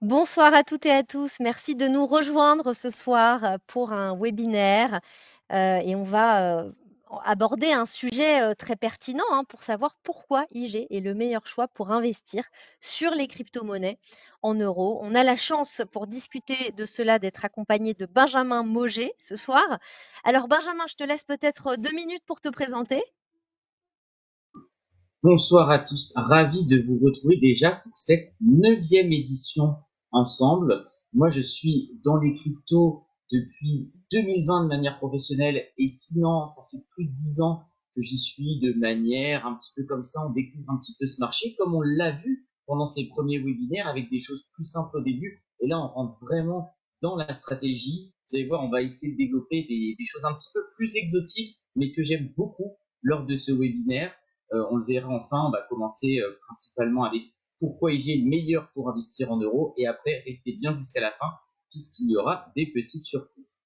Bonsoir à toutes et à tous. Merci de nous rejoindre ce soir pour un webinaire. Et on va aborder un sujet très pertinent pour savoir pourquoi IG est le meilleur choix pour investir sur les crypto-monnaies en euros. On a la chance pour discuter de cela d'être accompagné de Benjamin Mauger ce soir. Alors Benjamin, je te laisse peut-être 2 minutes pour te présenter. Bonsoir à tous, ravi de vous retrouver déjà pour cette 9e édition ensemble. Moi, je suis dans les cryptos depuis 2020 de manière professionnelle et sinon, ça fait plus de 10 ans que j'y suis de manière un petit peu comme ça. On découvre un petit peu ce marché comme on l'a vu pendant ces premiers webinaires avec des choses plus simples au début. Et là, on rentre vraiment dans la stratégie. Vous allez voir, on va essayer de développer des choses un petit peu plus exotiques, mais que j'aime beaucoup lors de ce webinaire. On le verra enfin, on va commencer principalement avec pourquoi IG est le meilleur pour investir en euros et après rester bien jusqu'à la fin puisqu'il y aura des petites surprises.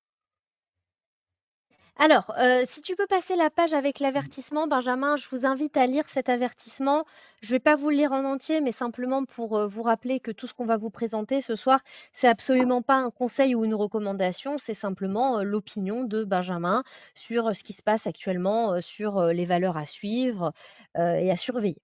Alors, si tu peux passer la page avec l'avertissement, Benjamin, je vous invite à lire cet avertissement. Je ne vais pas vous le lire en entier, mais simplement pour vous rappeler que tout ce qu'on va vous présenter ce soir, c'est absolument pas un conseil ou une recommandation, c'est simplement l'opinion de Benjamin sur ce qui se passe actuellement, sur les valeurs à suivre et à surveiller.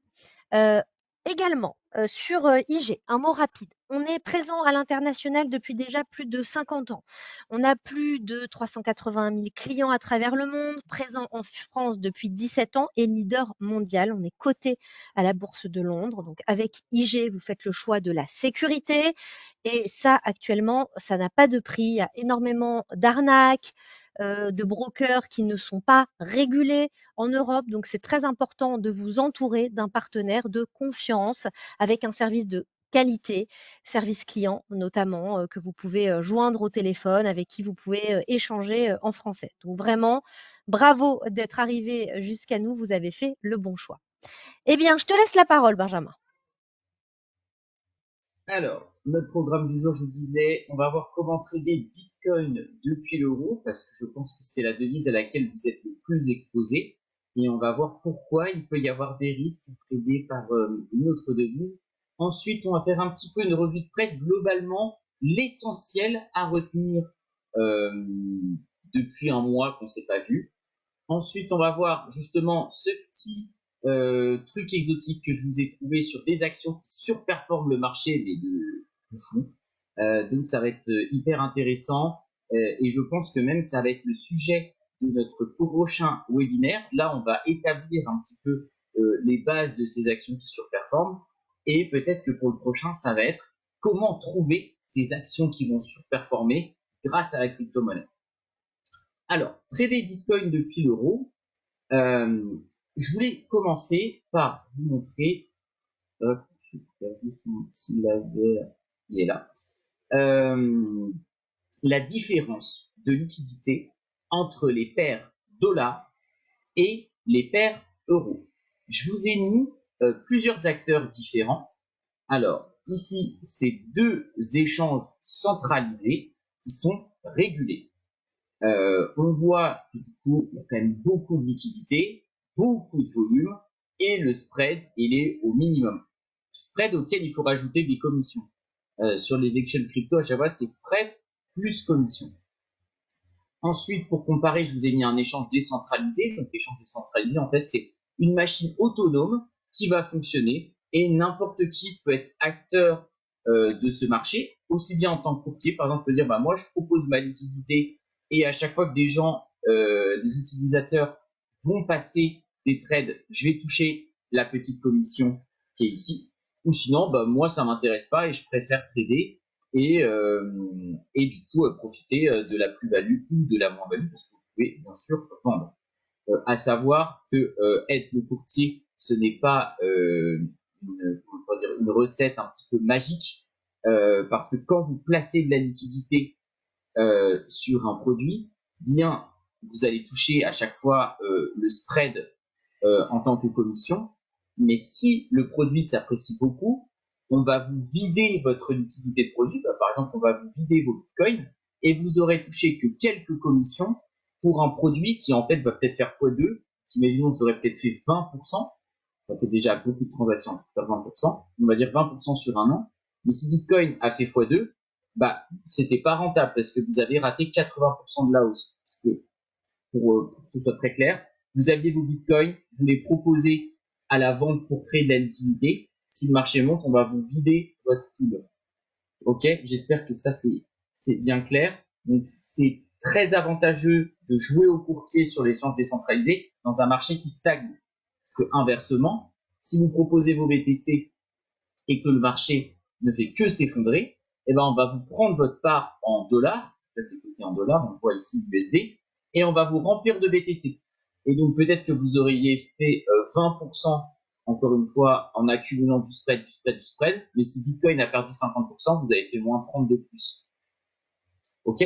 Heu, également, sur, IG, un mot rapide. On est présent à l'international depuis déjà plus de 50 ans. On a plus de 380 000 clients à travers le monde, présent en France depuis 17 ans et leader mondial. On est coté à la Bourse de Londres. Donc avec IG, vous faites le choix de la sécurité et ça, actuellement, ça n'a pas de prix. Il y a énormément d'arnaques, de brokers qui ne sont pas régulés en Europe. Donc, c'est très important de vous entourer d'un partenaire de confiance avec un service de qualité, service client notamment, que vous pouvez joindre au téléphone, avec qui vous pouvez échanger en français. Donc, vraiment, bravo d'être arrivé jusqu'à nous. Vous avez fait le bon choix. Eh bien, je te laisse la parole, Benjamin. Alors, notre programme du jour, je vous disais, on va voir comment trader Bitcoin depuis l'euro parce que je pense que c'est la devise à laquelle vous êtes le plus exposé et on va voir pourquoi il peut y avoir des risques tradés par une autre devise. Ensuite, on va faire un petit peu une revue de presse globalement, l'essentiel à retenir euh, depuis un mois qu'on ne s'est pas vu. Ensuite, on va voir justement ce petit truc exotique que je vous ai trouvé sur des actions qui surperforment le marché, mais de fou. Donc, ça va être hyper intéressant et je pense que même ça va être le sujet de notre prochain webinaire. Là, on va établir un petit peu les bases de ces actions qui surperforment et peut-être que pour le prochain, ça va être comment trouver ces actions qui vont surperformer grâce à la crypto-monnaie. Alors, trader Bitcoin depuis l'euro, euh, je voulais commencer par vous montrer, hop, je vais faire juste mon petit laser, il est là, euh, la différence de liquidité entre les paires dollars et les paires euros. Je vous ai mis plusieurs acteurs différents. Alors, ici, c'est deux échanges centralisés qui sont régulés. On voit que du coup, il y a quand même beaucoup de liquidité, beaucoup de volume, et le spread, il est au minimum. Spread auquel il faut rajouter des commissions. Sur les exchanges crypto, à chaque fois, c'est spread plus commission. Ensuite, pour comparer, je vous ai mis un échange décentralisé. Donc, l'échange décentralisé, en fait, c'est une machine autonome qui va fonctionner et n'importe qui peut être acteur de ce marché, aussi bien en tant que courtier. Par exemple, je peux dire, bah, moi, je propose ma liquidité et à chaque fois que des gens, des utilisateurs vont passer des trades, je vais toucher la petite commission qui est ici. Ou sinon, bah, moi, ça m'intéresse pas et je préfère trader et du coup profiter de la plus-value ou de la moins-value parce que vous pouvez bien sûr vendre. À savoir que être le courtier, ce n'est pas une recette un petit peu magique parce que quand vous placez de la liquidité sur un produit, bien vous allez toucher à chaque fois le spread en tant que commission. Mais si le produit s'apprécie beaucoup, on va vous vider votre liquidité de produit. Bah, par exemple, on va vous vider vos bitcoins et vous aurez touché que quelques commissions pour un produit qui en fait va peut-être faire x2. Imaginons, vous aurez peut-être fait 20%. Ça fait déjà beaucoup de transactions pour faire 20%. On va dire 20% sur un an. Mais si Bitcoin a fait x2, bah, c'était pas rentable parce que vous avez raté 80% de la hausse. Parce que pour que ce soit très clair, vous aviez vos Bitcoins, vous les proposez à la vente pour créer de la liquidité. Si le marché monte, on va vous vider votre pool. Ok, j'espère que ça c'est bien clair. Donc c'est très avantageux de jouer au courtier sur l'échange décentralisé dans un marché qui stagne. Parce que inversement, si vous proposez vos BTC et que le marché ne fait que s'effondrer, eh ben on va vous prendre votre part en dollars, là c'est coté en dollars, on voit ici l'USD, et on va vous remplir de BTC. Et donc peut-être que vous auriez fait 20%, encore une fois, en accumulant du spread, du spread, du spread, mais si Bitcoin a perdu 50%, vous avez fait moins 30 de plus. Ok,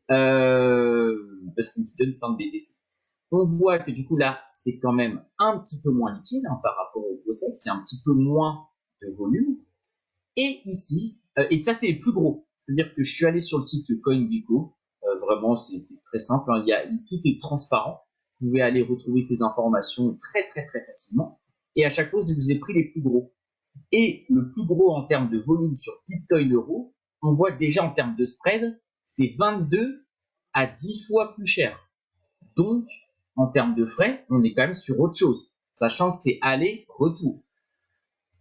parce qu'on vous donne plein de BTC. On voit que du coup là, c'est quand même un petit peu moins liquide par rapport au POSEC, c'est un petit peu moins de volume. Et ici, et ça c'est les plus gros, c'est-à-dire que je suis allé sur le site de CoinGecko, vraiment c'est très simple, hein, tout est transparent, vous pouvez aller retrouver ces informations très très très facilement, et à chaque fois je vous ai pris les plus gros. Et le plus gros en termes de volume sur Bitcoin Euro, on voit déjà en termes de spread, c'est 22 à 10 fois plus cher. Donc, en termes de frais, on est quand même sur autre chose, sachant que c'est aller-retour.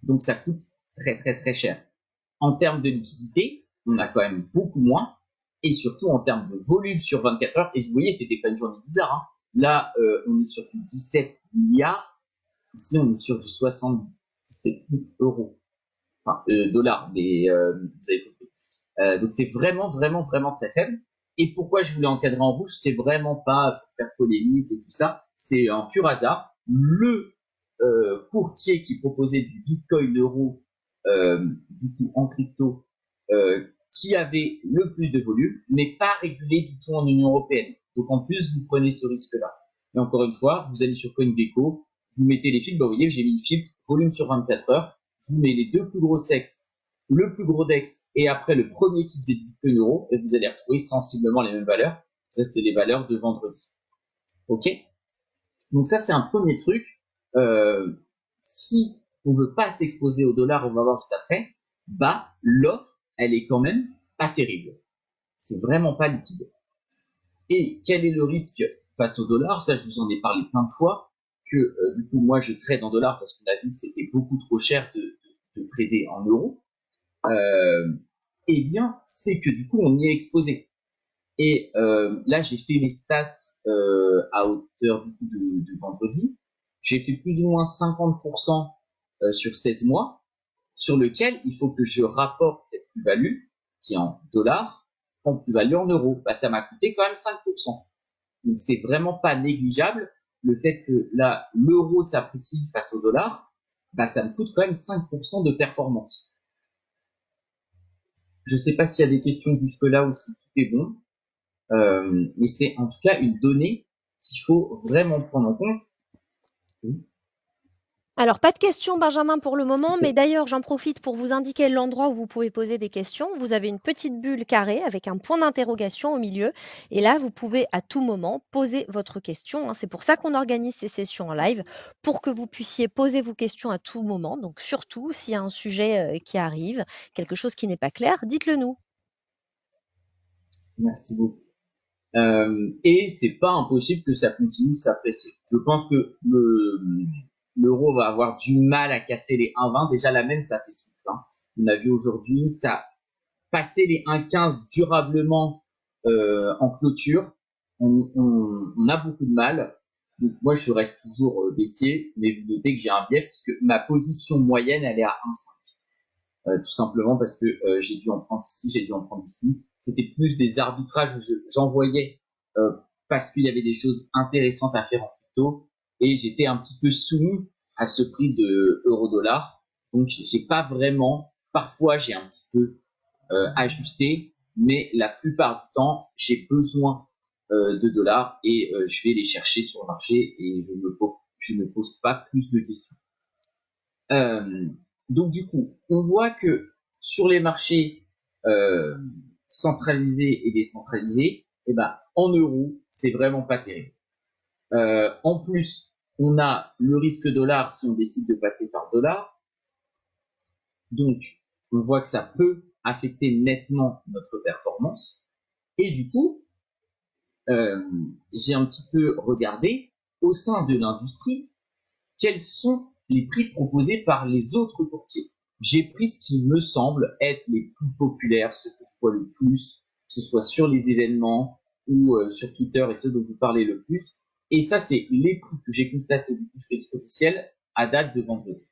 Donc ça coûte très très très cher. En termes de liquidité, on a quand même beaucoup moins. Et surtout en termes de volume sur 24 heures. Et vous voyez, c'était pas une journée bizarre. Hein. Là, on est sur du 17 milliards. Ici, on est sur du 77 000 euros. Enfin, dollars, mais vous avez compris. Donc c'est vraiment, vraiment, vraiment très faible. Et pourquoi je voulais encadrer en rouge, c'est vraiment pas pour faire polémique et tout ça. C'est un pur hasard. Le courtier qui proposait du Bitcoin euro, du coup en crypto, qui avait le plus de volume, n'est pas régulé du tout en Union européenne. Donc en plus, vous prenez ce risque-là. Et encore une fois, vous allez sur CoinGecko, vous mettez les filtres, bah, vous voyez, j'ai mis le filtre volume sur 24 heures, je vous mets les deux plus gros sexes, le plus gros DEX et après le premier qui faisait du Bitcoin euro, et vous allez retrouver sensiblement les mêmes valeurs. Ça, c'était les valeurs de vendredi. Ok? Donc ça, c'est un premier truc. Si on veut pas s'exposer au dollar, on va voir juste après, bah, l'offre, elle est quand même pas terrible. C'est vraiment pas liquide. Et quel est le risque face au dollar? Ça, je vous en ai parlé plein de fois, que du coup, moi, je trade en dollars parce qu'on a vu que c'était beaucoup trop cher de trader en euros. Eh bien, c'est que du coup, on y est exposé. Et là, j'ai fait mes stats à hauteur du coup de vendredi. J'ai fait plus ou moins 50% sur 16 mois, sur lequel il faut que je rapporte cette plus-value, qui est en dollars, en plus-value en euros. Bah, ça m'a coûté quand même 5%. Donc, c'est vraiment pas négligeable. Le fait que là, l'euro s'apprécie face au dollar, bah, ça me coûte quand même 5% de performance. Je ne sais pas s'il y a des questions jusque-là ou si tout est bon. Mais c'est en tout cas une donnée qu'il faut vraiment prendre en compte. Alors, pas de questions, Benjamin, pour le moment, mais Okay. d'ailleurs, j'en profite pour vous indiquer l'endroit où vous pouvez poser des questions. Vous avez une petite bulle carrée avec un point d'interrogation au milieu. Et là, vous pouvez à tout moment poser votre question. Hein. C'est pour ça qu'on organise ces sessions en live, pour que vous puissiez poser vos questions à tout moment. Donc, surtout, s'il y a un sujet qui arrive, quelque chose qui n'est pas clair, dites-le nous. Merci beaucoup. Et c'est pas impossible que ça continue de s'apprécier. Je pense que l'euro va avoir du mal à casser les 1,20. Déjà, la même, ça s'essouffle. Hein. On a vu aujourd'hui, ça passer les 1,15 durablement en clôture. On a beaucoup de mal. Donc moi, je reste toujours baissier, mais vous notez que j'ai un biais puisque ma position moyenne, elle est à 1,5. Tout simplement parce que j'ai dû en prendre ici, j'ai dû en prendre ici. C'était plus des arbitrages où j'envoyais parce qu'il y avait des choses intéressantes à faire en crypto et j'étais un petit peu soumis à ce prix de euro-dollar. Donc j'ai pas vraiment, parfois j'ai un petit peu ajusté, mais la plupart du temps j'ai besoin de dollars et je vais les chercher sur le marché et je ne pose pas plus de questions. Euh, donc du coup, on voit que sur les marchés centralisés et décentralisés, eh ben, en euros, c'est vraiment pas terrible. En plus, on a le risque dollar si on décide de passer par dollar. Donc, on voit que ça peut affecter nettement notre performance. Et du coup, j'ai un petit peu regardé au sein de l'industrie quels sont les prix proposés par les autres courtiers. J'ai pris ce qui me semble être les plus populaires, ceux que je vois le plus, que ce soit sur les événements ou sur Twitter et ceux dont vous parlez le plus. Et ça, c'est les prix que j'ai constatés du coup sur les sites officiels à date de vendredi.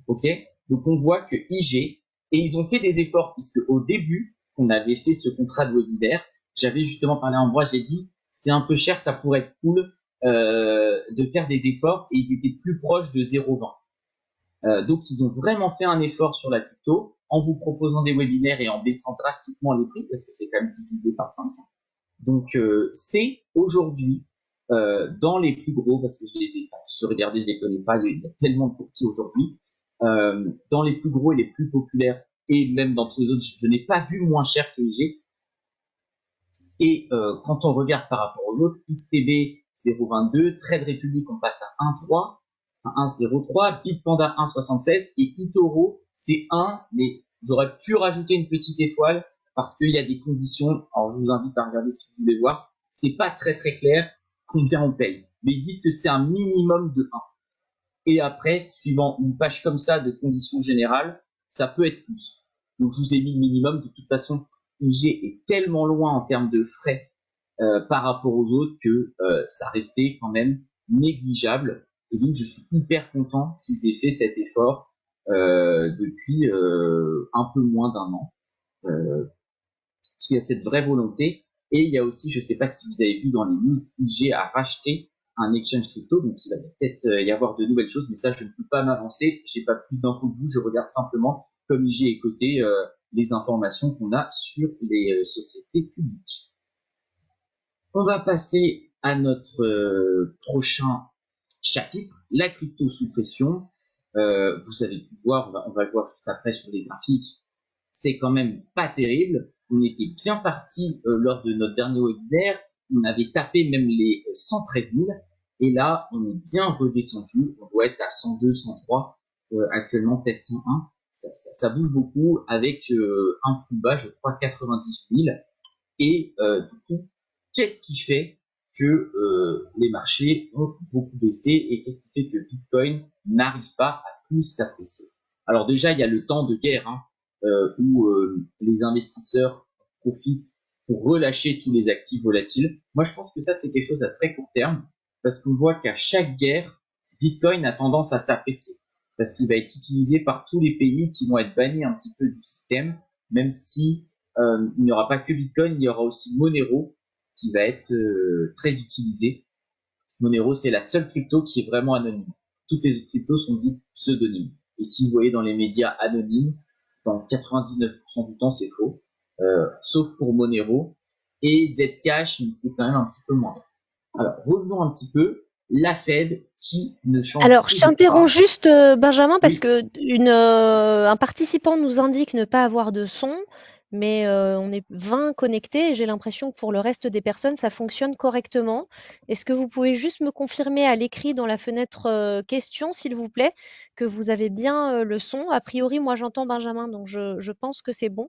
Ok? Donc on voit que IG, et ils ont fait des efforts, puisque au début, qu'on avait fait ce contrat de webinaire, j'avais justement parlé en voix, j'ai dit, c'est un peu cher, ça pourrait être cool de faire des efforts, et ils étaient plus proches de 0,20. Donc ils ont vraiment fait un effort sur la crypto, en vous proposant des webinaires et en baissant drastiquement les prix, parce que c'est quand même divisé par 5. Donc c'est aujourd'hui dans les plus gros, parce que je les ai tous regardés, je les connais pas, il y a tellement de courtiers aujourd'hui, dans les plus gros et les plus populaires, et même dans tous les autres, je n'ai pas vu moins cher que IG. Et quand on regarde par rapport aux autres, XTB 0,22, Trade Republic on passe à 1,3, 1,03, Bitpanda 1,76 et eToro c'est 1, mais j'aurais pu rajouter une petite étoile parce qu'il y a des conditions. Alors je vous invite à regarder si vous voulez voir. C'est pas très très clair combien on paye, mais ils disent que c'est un minimum de 1. Et après, suivant une page comme ça de conditions générales, ça peut être plus. Donc je vous ai mis le minimum. De toute façon, IG est tellement loin en termes de frais par rapport aux autres que ça restait quand même négligeable. Et donc je suis hyper content qu'ils aient fait cet effort depuis un peu moins d'un an. Parce qu'il y a cette vraie volonté. Et il y a aussi, je ne sais pas si vous avez vu dans les news, IG a racheté un exchange crypto, donc il va peut-être y avoir de nouvelles choses, mais ça, je ne peux pas m'avancer. J'ai pas plus d'infos que vous, je regarde simplement, comme IG est coté, les informations qu'on a sur les sociétés publiques. On va passer à notre prochain chapitre, la crypto sous pression. Vous avez pu voir, on va le voir juste après sur les graphiques, c'est quand même pas terrible. On était bien parti lors de notre dernier webinaire, on avait tapé même les 113 000, et là on est bien redescendu, on doit être à 102, 103, actuellement peut-être 101. Ça bouge beaucoup avec un plus bas, je crois 98 000. Et du coup, qu'est-ce qui fait que les marchés ont beaucoup baissé et qu'est-ce qui fait que Bitcoin n'arrive pas à plus s'apprécier? Alors déjà, il y a le temps de guerre hein, où les investisseurs profitent pour relâcher tous les actifs volatiles. Moi, je pense que ça, c'est quelque chose à très court terme parce qu'on voit qu'à chaque guerre, Bitcoin a tendance à s'apprécier parce qu'il va être utilisé par tous les pays qui vont être bannis un petit peu du système, même si il n'y aura pas que Bitcoin, il y aura aussi Monero qui va être très utilisé. Monero, c'est la seule crypto qui est vraiment anonyme. Toutes les autres cryptos sont dites pseudonymes. Et si vous voyez dans les médias anonymes, dans 99% du temps, c'est faux, sauf pour Monero et Zcash, mais c'est quand même un petit peu moins. Alors, revenons un petit peu. La Fed qui ne change Alors, je toujours t'interromps pas. juste, Benjamin, parce Oui, que un participant nous indique ne pas avoir de son, mais on est 20 connectés et j'ai l'impression que pour le reste des personnes, ça fonctionne correctement. Est-ce que vous pouvez juste me confirmer à l'écrit dans la fenêtre question, s'il vous plaît, que vous avez bien le son? A priori, moi, j'entends Benjamin, donc je pense que c'est bon.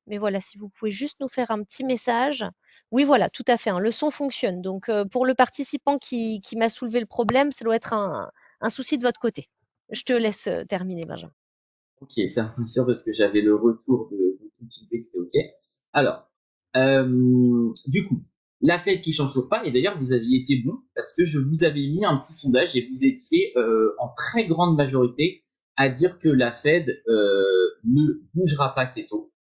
Mais voilà, si vous pouvez juste nous faire un petit message. Oui, voilà, tout à fait, hein, le son fonctionne. Donc, pour le participant qui m'a soulevé le problème, ça doit être un souci de votre côté. Je te laisse terminer, Benjamin. ok, ça me rassure parce que j'avais le retour de tout qui disait que c'était ok. Alors, du coup, la Fed qui change toujours pas, et d'ailleurs vous aviez été bon parce que je vous avais mis un petit sondage et vous étiez en très grande majorité à dire que la Fed ne bougera pas ses taux.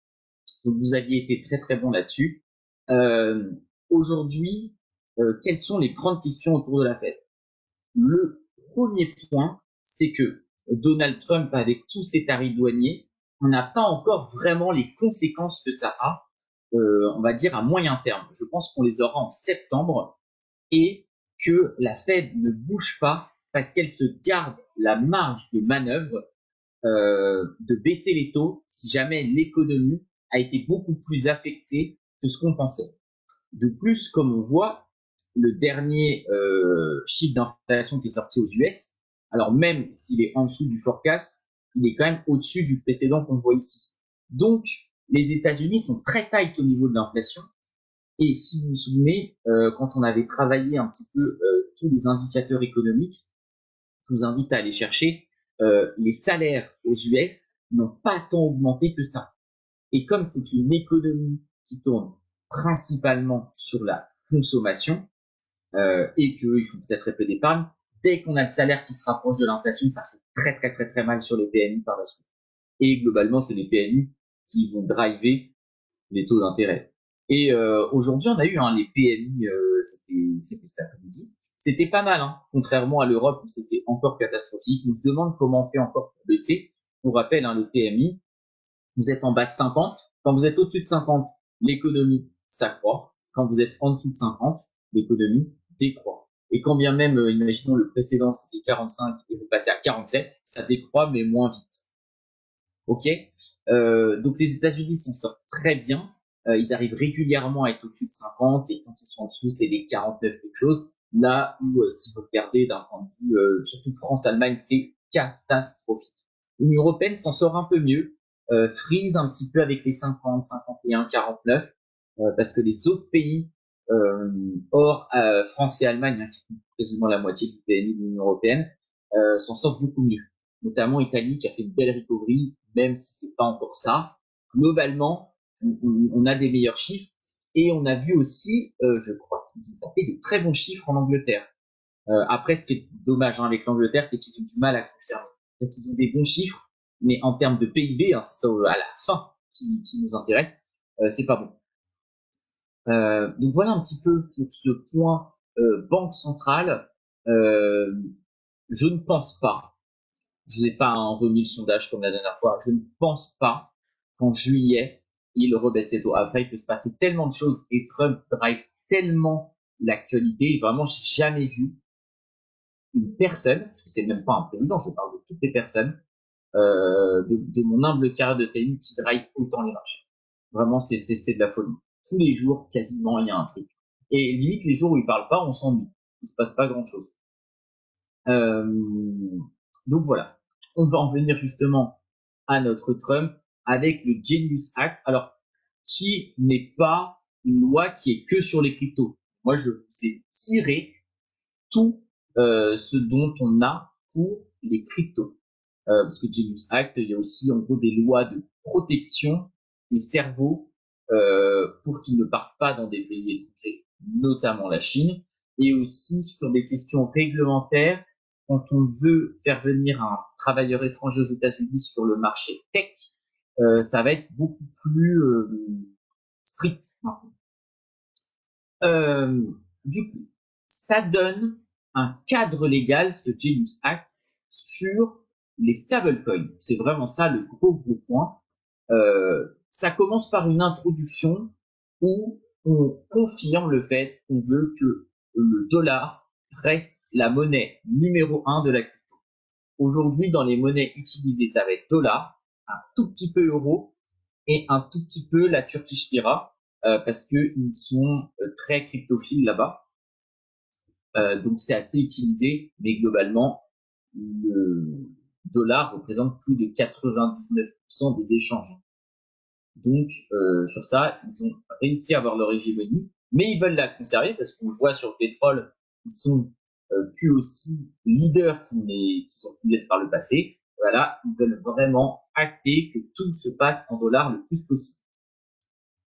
Donc vous aviez été très très bon là-dessus. Euh, Aujourd'hui, quelles sont les grandes questions autour de la Fed? Le premier point, c'est que Donald Trump, avec tous ses tarifs douaniers, on n'a pas encore vraiment les conséquences que ça a, on va dire à moyen terme. Je pense qu'on les aura en septembre et que la Fed ne bouge pas parce qu'elle se garde la marge de manœuvre de baisser les taux si jamais l'économie a été beaucoup plus affectée que ce qu'on pensait. De plus, comme on voit, le dernier chiffre d'inflation qui est sorti aux US, alors même s'il est en dessous du forecast, il est quand même au-dessus du précédent qu'on voit ici. Donc, les États-Unis sont très tight au niveau de l'inflation. Et si vous vous souvenez, quand on avait travaillé un petit peu tous les indicateurs économiques, je vous invite à aller chercher, les salaires aux US n'ont pas tant augmenté que ça. Et comme c'est une économie qui tourne principalement sur la consommation, et qu'ils font très très peu d'épargne, dès qu'on a le salaire qui se rapproche de l'inflation, ça fait très très très très mal sur les PMI par la suite. Et globalement, c'est les PMI qui vont driver les taux d'intérêt. Et aujourd'hui, on a eu les PMI, c'était cet après-midi. C'était pas mal, hein, contrairement à l'Europe où c'était encore catastrophique. On se demande comment on fait encore pour baisser. On rappelle, le PMI, vous êtes en bas de 50. Quand vous êtes au-dessus de 50, l'économie s'accroît. Quand vous êtes en dessous de 50, l'économie décroît. Et quand bien même, imaginons le précédent, c'était 45 et vous passez à 47, ça décroît mais moins vite. Ok. Donc les États-Unis s'en sortent très bien. Ils arrivent régulièrement à être au-dessus de 50 et quand ils sont en dessous, c'est les 49 quelque chose. Là où, si vous regardez d'un point de vue, surtout France-Allemagne, c'est catastrophique. L'Union européenne s'en sort un peu mieux, frise un petit peu avec les 50, 51, 49, parce que les autres pays, hors France et Allemagne, qui font quasiment la moitié du PNI de l'Union européenne, s'en sortent beaucoup mieux. Notamment Italie qui a fait une belle recovery, même si c'est pas encore ça. Globalement, on a des meilleurs chiffres et on a vu aussi, je crois qu'ils ont tapé de très bons chiffres en Angleterre. Après, ce qui est dommage avec l'Angleterre, c'est qu'ils ont du mal à confirmer. Donc ils ont des bons chiffres, mais en termes de PIB, c'est ça à la fin qui nous intéresse, c'est pas bon. Donc voilà un petit peu pour ce point banque centrale. Je ne pense pas, je n'ai pas remis le sondage comme la dernière fois, je ne pense pas qu'en juillet, il rebaisse les taux. Après, il peut se passer tellement de choses et Trump drive tellement l'actualité. Vraiment, j'ai jamais vu une personne, parce que c'est même pas un président, je parle de toutes les personnes, de mon humble carrière de trading qui drive autant les marchés. Vraiment, c'est de la folie. Tous les jours, quasiment, il y a un truc. Et limite, les jours où il parle pas, on s'ennuie. Il se passe pas grand chose. Donc voilà. On va en venir justement à notre Trump avec le Genius Act. Alors, qui n'est pas une loi qui est que sur les cryptos. Moi, je vous ai tiré tout ce dont on a pour les cryptos. Parce que Genius Act, il y a aussi en gros des lois de protection des cerveaux pour qu'ils ne partent pas dans des pays étrangers, notamment la Chine, et aussi sur des questions réglementaires quand on veut faire venir un travailleur étranger aux États-Unis sur le marché tech, ça va être beaucoup plus strict. Du coup, ça donne un cadre légal, ce Genius Act, sur les stablecoins. C'est vraiment ça le gros point. Ça commence par une introduction où on confirme le fait qu'on veut que le dollar reste la monnaie numéro 1 de la crypto. Aujourd'hui, dans les monnaies utilisées, ça va être dollar, un tout petit peu euro et un tout petit peu la Turkish lira, parce qu'ils sont très cryptophiles là-bas. Donc c'est assez utilisé, mais globalement, le dollar représente plus de 99% des échanges. Donc sur ça, ils ont réussi à avoir leur hégémonie, mais ils veulent la conserver parce qu'on le voit sur le pétrole, ils sont plus aussi leaders qui sont pu l'être par le passé. Voilà, ils veulent vraiment acter que tout se passe en dollars le plus possible.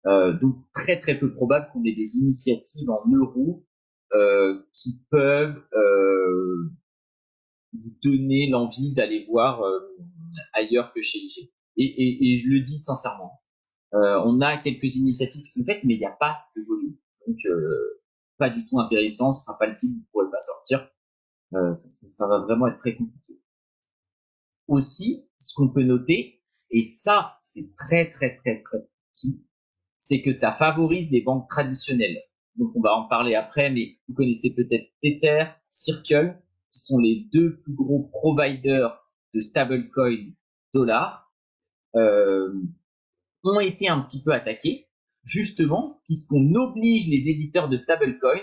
Donc très très peu probable qu'on ait des initiatives en euros qui peuvent vous donner l'envie d'aller voir ailleurs que chez IG. Et je le dis sincèrement. On a quelques initiatives qui sont faites, mais il n'y a pas de volume. Donc, pas du tout intéressant. Ce sera pas le titre, vous ne pourrez pas sortir. Ça va vraiment être très compliqué. Aussi, ce qu'on peut noter, et ça, c'est très, très, très, très petit, c'est que ça favorise les banques traditionnelles. Donc, on va en parler après, mais vous connaissez peut-être Tether, Circle, qui sont les deux plus gros providers de stablecoin dollars. Ont été un petit peu attaqués, justement, puisqu'on oblige les éditeurs de stablecoin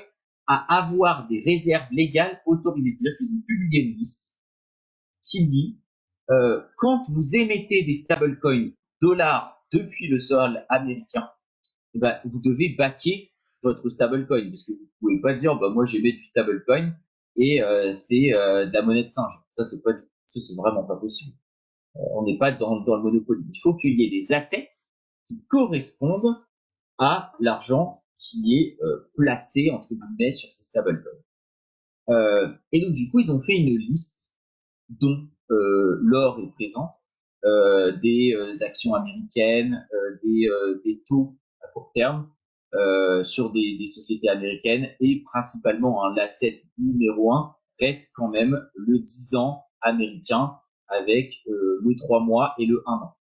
à avoir des réserves légales autorisées. C'est-à-dire qu'ils ont publié une liste qui dit quand vous émettez des stablecoins dollars depuis le sol américain, bah, vous devez backer votre stablecoin parce que vous pouvez pas dire bah moi j'émets du stablecoin et c'est de la monnaie de singe. Ça c'est vraiment pas possible. On n'est pas dans le monopoly. Il faut qu'il y ait des assets qui correspondent à l'argent qui est placé entre guillemets sur ces stablecoins. Et donc du coup ils ont fait une liste dont l'or est présent, des actions américaines, des taux à court terme sur des sociétés américaines et principalement l'asset numéro un reste quand même le 10 ans américain avec le 3 mois et le 1 an.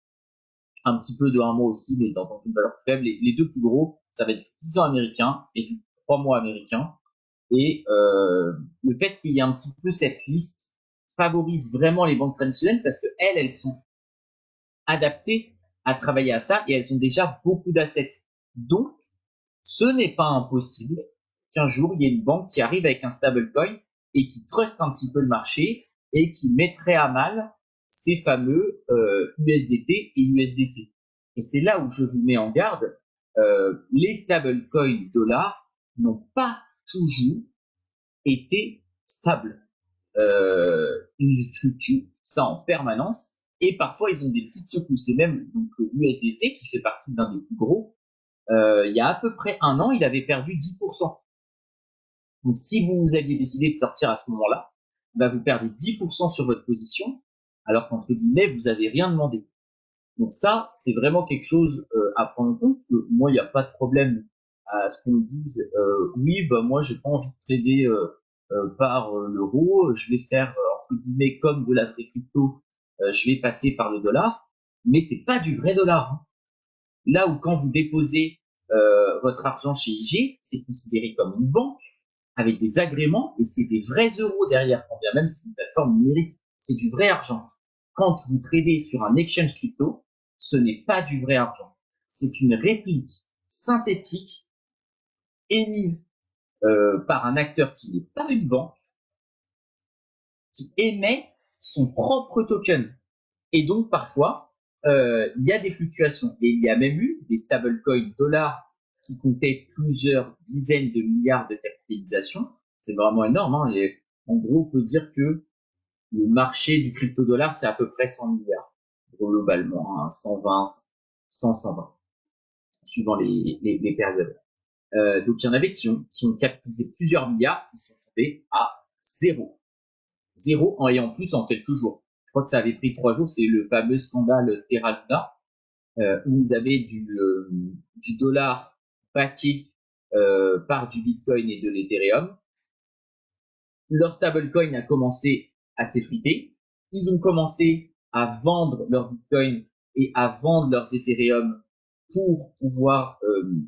Un petit peu de 1 mois aussi, mais dans une valeur faible. Les deux plus gros, ça va être du 10 ans américain et du 3 mois américain. Et le fait qu'il y ait un petit peu cette liste favorise vraiment les banques traditionnelles parce que elles sont adaptées à travailler à ça et elles ont déjà beaucoup d'assets. Donc, ce n'est pas impossible qu'un jour, il y ait une banque qui arrive avec un stablecoin et qui truste un petit peu le marché et qui mettrait à mal ces fameux USDT et USDC. Et c'est là où je vous mets en garde, les stablecoins dollars n'ont pas toujours été stables. Ils fluctuent, ça en permanence, et parfois ils ont des petites secousses. Et même donc l'USDC, qui fait partie d'un des plus gros, il y a à peu près 1 an, il avait perdu 10%. Donc si vous aviez décidé de sortir à ce moment-là, bah, vous perdez 10% sur votre position, alors qu'entre guillemets, vous avez rien demandé. Donc ça, c'est vraiment quelque chose à prendre en compte, parce que moi, il n'y a pas de problème à ce qu'on me dise, oui, bah moi, j'ai pas envie de trader par l'euro, je vais faire entre guillemets comme de la vraie crypto, je vais passer par le dollar, mais c'est pas du vrai dollar. Hein. Là où quand vous déposez votre argent chez IG, c'est considéré comme une banque avec des agréments et c'est des vrais euros derrière, quand bien même c'est une plateforme numérique, c'est du vrai argent. Quand vous tradez sur un exchange crypto, ce n'est pas du vrai argent. C'est une réplique synthétique émise par un acteur qui n'est pas une banque, qui émet son propre token. Et donc parfois, il y a des fluctuations. Et il y a même eu des stablecoins dollars qui comptaient plusieurs dizaines de milliards de capitalisation. C'est vraiment énorme. Hein. Et en gros, il faut dire que le marché du crypto-dollar, c'est à peu près 100 milliards globalement, hein, 120, 100, 120, suivant les périodes. Donc il y en avait qui ont capitalisé plusieurs milliards, qui sont tombés à zéro. Zéro, et en plus en quelques jours. Je crois que ça avait pris 3 jours, c'est le fameux scandale Terra Luna, où ils avaient du dollar backé par du Bitcoin et de l'Ethereum. Leur stablecoin a commencé à s'effriter. Ils ont commencé à vendre leur Bitcoin et à vendre leurs Ethereum pour pouvoir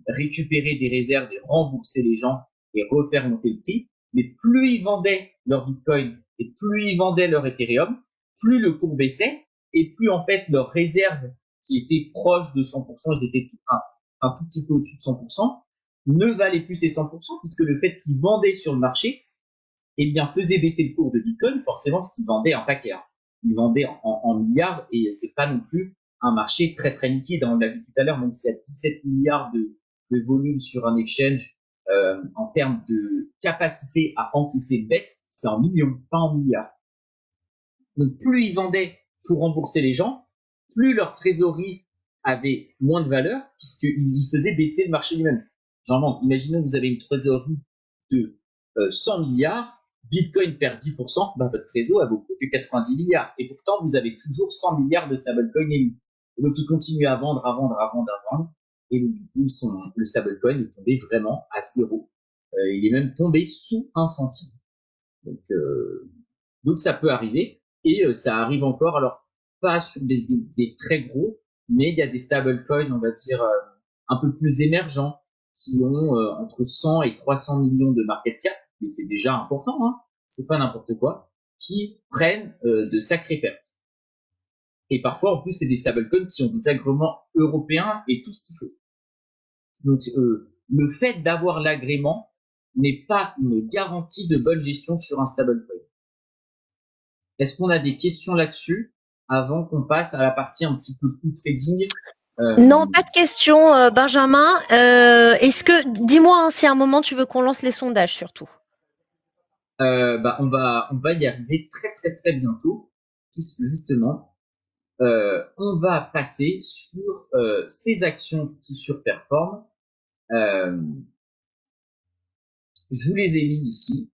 récupérer des réserves et rembourser les gens et refaire monter le prix. Mais plus ils vendaient leur Bitcoin et plus ils vendaient leur Ethereum, plus le cours baissait et plus en fait leurs réserves qui étaient proches de 100%, ils étaient un tout petit peu au-dessus de 100%, ne valaient plus ces 100% puisque le fait qu'ils vendaient sur le marché eh bien, faisait baisser le cours de Bitcoin, forcément, parce qu'ils vendaient un paquet. Hein. Ils vendaient en milliards et c'est pas non plus un marché très très liquide. On l'a vu tout à l'heure, même s'il y a 17 milliards de volume sur un exchange, en termes de capacité à encaisser une baisse, c'est en millions, pas en milliards. Donc, plus ils vendaient pour rembourser les gens, plus leur trésorerie avait moins de valeur, puisqu'ils faisaient baisser le marché lui-même. Genre, imaginons que vous avez une trésorerie de 100 milliards, Bitcoin perd 10%, bah, votre trésor a vaut plus que 90 milliards. Et pourtant, vous avez toujours 100 milliards de stablecoin émis. Donc, ils continuent à vendre, à vendre, à vendre, à vendre. Et donc, du coup, le stablecoin est tombé vraiment à zéro. Il est même tombé sous 1 centime. Donc ça peut arriver. Et ça arrive encore, alors pas sur des très gros, mais il y a des stablecoins, on va dire, un peu plus émergents, qui ont entre 100 et 300 millions de market cap, mais c'est déjà important, hein, c'est pas n'importe quoi, qui prennent de sacrées pertes. Et parfois, en plus, c'est des stablecoins qui ont des agréments européens et tout ce qu'il faut. Donc, le fait d'avoir l'agrément n'est pas une garantie de bonne gestion sur un stablecoin. Est-ce qu'on a des questions là-dessus? avant qu'on passe à la partie un petit peu plus trading. Non, pas de question, Benjamin. Dis-moi hein, si à un moment tu veux qu'on lance les sondages surtout. On va y arriver très très très bientôt, puisque justement, on va passer sur ces actions qui surperforment. Euh, je vous les ai mises ici.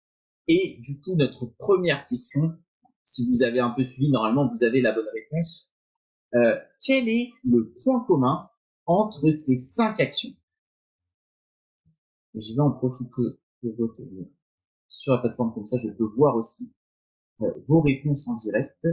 Et du coup, notre première question, si vous avez un peu suivi, normalement, vous avez la bonne réponse. Quel est le point commun entre ces 5 actions? Je vais en profiter pour voter sur la plateforme, comme ça je peux voir aussi vos réponses en direct.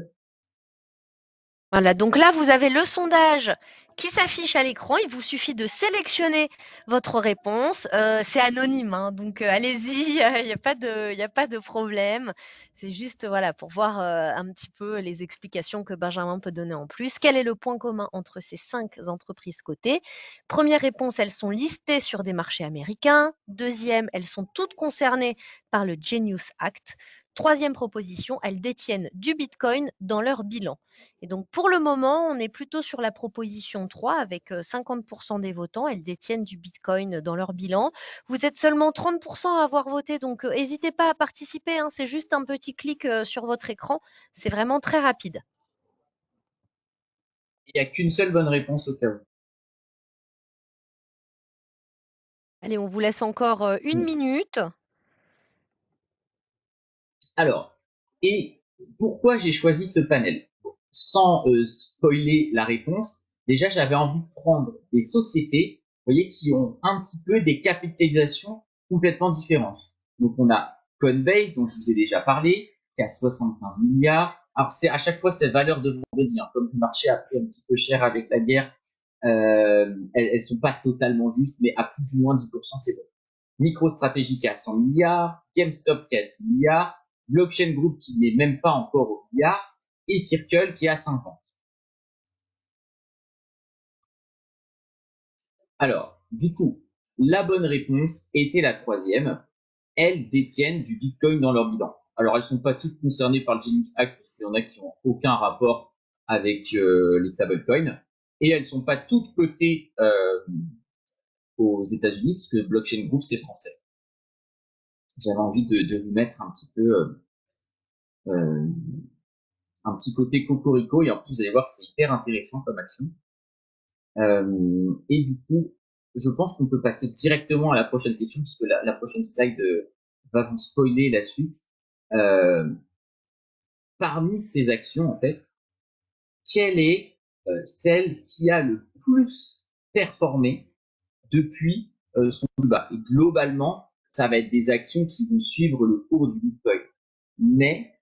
Voilà, donc là, vous avez le sondage qui s'affiche à l'écran. Il vous suffit de sélectionner votre réponse. C'est anonyme, hein, donc allez-y, il n'y a pas de problème. C'est juste voilà pour voir un petit peu les explications que Benjamin peut donner en plus. Quel est le point commun entre ces 5 entreprises cotées? Première réponse, elles sont listées sur des marchés américains. Deuxième, elles sont toutes concernées par le Genius Act. Troisième proposition, elles détiennent du Bitcoin dans leur bilan. Et donc, pour le moment, on est plutôt sur la proposition 3 avec 50% des votants. Elles détiennent du Bitcoin dans leur bilan. Vous êtes seulement 30% à avoir voté, donc n'hésitez pas à participer. Hein, c'est juste un petit clic sur votre écran. C'est vraiment très rapide. Il n'y a qu'une seule bonne réponse au cas où. Allez, on vous laisse encore une minute. Alors, et pourquoi j'ai choisi ce panel? Sans spoiler la réponse, déjà j'avais envie de prendre des sociétés, vous voyez, qui ont un petit peu des capitalisations complètement différentes. Donc on a Coinbase, dont je vous ai déjà parlé, qui a 75 milliards. Alors c'est à chaque fois cette valeur de vendredi, hein, comme le marché a pris un petit peu cher avec la guerre, elles sont pas totalement justes, mais à plus ou moins 10%, c'est bon. MicroStrategy qui a 100 milliards, GameStop qui a 10 milliards, Blockchain Group qui n'est même pas encore au milliard, et Circle qui a 50. Alors, du coup, la bonne réponse était la troisième. Elles détiennent du Bitcoin dans leur bilan. Alors, elles sont pas toutes concernées par le Genius Act parce qu'il y en a qui n'ont aucun rapport avec les stablecoins. Et elles sont pas toutes cotées aux États-Unis parce que Blockchain Group c'est français. J'avais envie de vous mettre un petit peu un petit côté cocorico et en plus vous allez voir c'est hyper intéressant comme action. Et du coup, je pense qu'on peut passer directement à la prochaine question puisque la prochaine slide va vous spoiler la suite. Parmi ces actions, en fait, quelle est celle qui a le plus performé depuis son plus bas? Et globalement, ça va être des actions qui vont suivre le cours du Bitcoin. Mais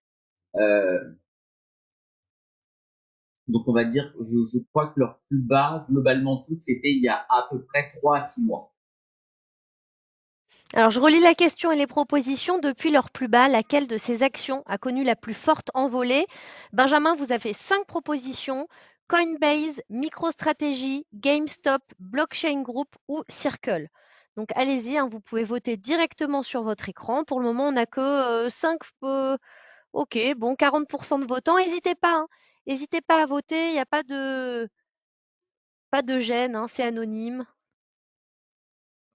donc on va dire, je crois que leur plus bas, globalement toutes, c'était il y a à peu près 3 à 6 mois. Alors, je relis la question et les propositions. Depuis leur plus bas, laquelle de ces actions a connu la plus forte envolée? Benjamin, vous avez 5 propositions. Coinbase, MicroStrategy, GameStop, Blockchain Group ou Circle. Donc, allez-y, hein, vous pouvez voter directement sur votre écran. Pour le moment, on n'a que 5. Ok, bon, 40% de votants. N'hésitez pas, hein. N'hésitez pas à voter. Il n'y a pas de gêne, hein, c'est anonyme.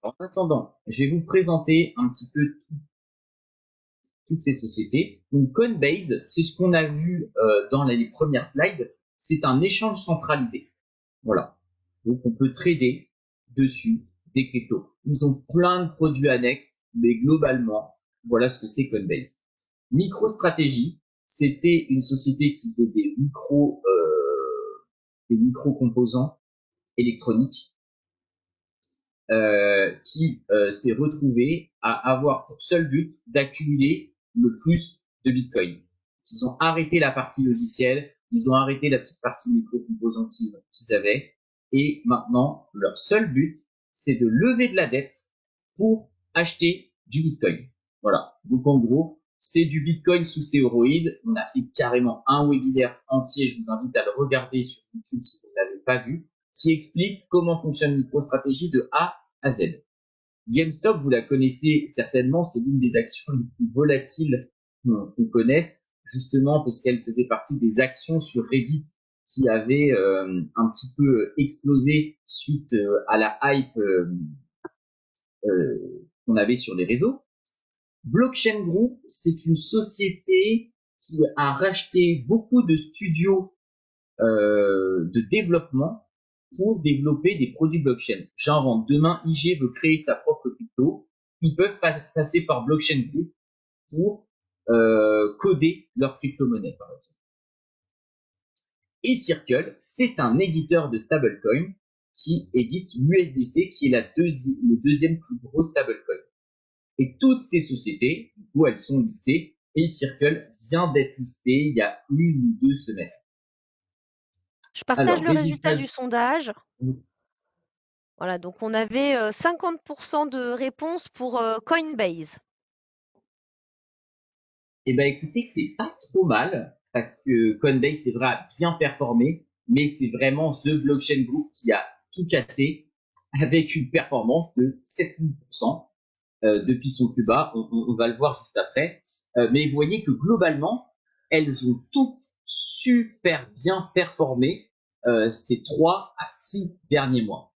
En attendant, je vais vous présenter un petit peu toutes ces sociétés. Donc Coinbase, c'est ce qu'on a vu dans les premières slides, c'est un échange centralisé. Voilà. Donc on peut trader dessus des cryptos. Ils ont plein de produits annexes, mais globalement, voilà ce que c'est Coinbase. MicroStrategy, c'était une société qui faisait des micro composants électroniques qui s'est retrouvé à avoir pour seul but d'accumuler le plus de Bitcoin. Ils ont arrêté la partie logicielle, ils ont arrêté la petite partie micro-composants qu'ils avaient, et maintenant, leur seul but, c'est de lever de la dette pour acheter du Bitcoin. Voilà. Donc en gros, c'est du Bitcoin sous stéroïdes. On a fait carrément un webinaire entier, je vous invite à le regarder sur YouTube si vous ne l'avez pas vu, qui explique comment fonctionne MicroStrategy de A à Z. GameStop, vous la connaissez certainement, c'est l'une des actions les plus volatiles qu'on connaisse. justement parce qu'elle faisait partie des actions sur Reddit qui avaient un petit peu explosé suite à la hype qu'on avait sur les réseaux. Blockchain Group, c'est une société qui a racheté beaucoup de studios de développement pour développer des produits blockchain. Genre, demain, IG veut créer sa propre crypto, ils peuvent passer par Blockchain Group pour coder leur crypto-monnaie, par exemple. Et Circle, c'est un éditeur de stablecoin qui édite l'USDC, qui est le deuxième plus gros stablecoin. Et toutes ces sociétés, du coup, elles sont listées et Circle vient d'être listé il y a 1 ou 2 semaines. Je partage Alors, le résultat résultat. du sondage. Voilà, donc on avait 50% de réponses pour Coinbase. Eh ben, écoutez, c'est pas trop mal parce que Coinbase, c'est vrai, a bien performé, mais c'est vraiment The Blockchain Group qui a tout cassé avec une performance de 7000% depuis son plus bas. On va le voir juste après. Mais vous voyez que globalement, elles ont toutes super bien performé ces 3 à 6 derniers mois.